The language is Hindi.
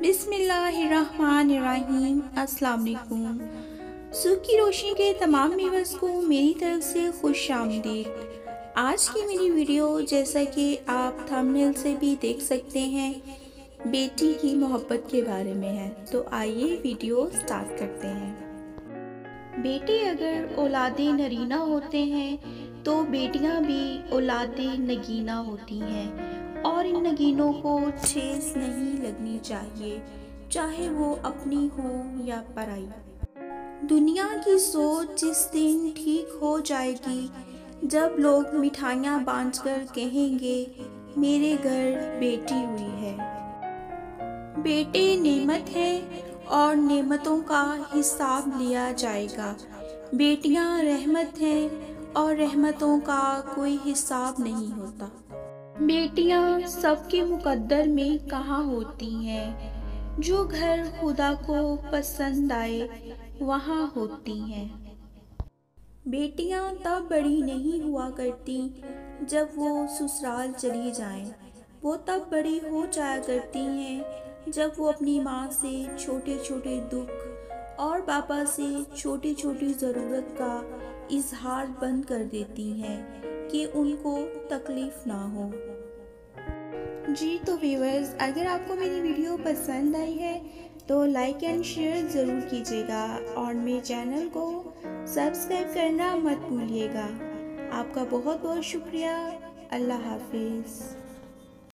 बिस्मिल्लाहिर्रहमानिर्रहीम। अस्सलाम वालेकुम। सुबह की रोशनी के तमाम व्यूअर्स को मेरी तरफ से खुश आमदीद। आज की मेरी वीडियो, जैसा कि आप थंबनेल से भी देख सकते हैं, बेटी की मोहब्बत के बारे में है। तो आइए वीडियो स्टार्ट करते हैं। बेटे अगर औलादे नरीना होते हैं तो बेटियां भी औलादे नगीना होती हैं, और इन नगीनों को ठेस नहीं लगनी चाहिए, चाहे वो अपनी हो या पराई। दुनिया की सोच जिस दिन ठीक हो जाएगी, जब लोग मिठाइयाँ बांटकर कहेंगे मेरे घर बेटी हुई है। बेटे नेमत है और नेमतों का हिसाब लिया जाएगा। बेटियां रहमत हैं और रहमतों का कोई हिसाब नहीं होता। बेटियां सबके मुकद्दर में कहाँ होती हैं, जो घर खुदा को पसंद आए वहाँ होती हैं। बेटियां तब बड़ी नहीं हुआ करती जब वो ससुराल चली जाएं, वो तब बड़ी हो जाया करती हैं जब वो अपनी माँ से छोटे छोटे दुख और पापा से छोटी छोटी ज़रूरत का इजहार बंद कर देती हैं कि उनको तकलीफ़ ना हो। जी तो व्यूअर्स, अगर आपको मेरी वीडियो पसंद आई है तो लाइक एंड शेयर ज़रूर कीजिएगा और मेरे चैनल को सब्सक्राइब करना मत भूलिएगा। आपका बहुत बहुत शुक्रिया। अल्लाह हाफिज़।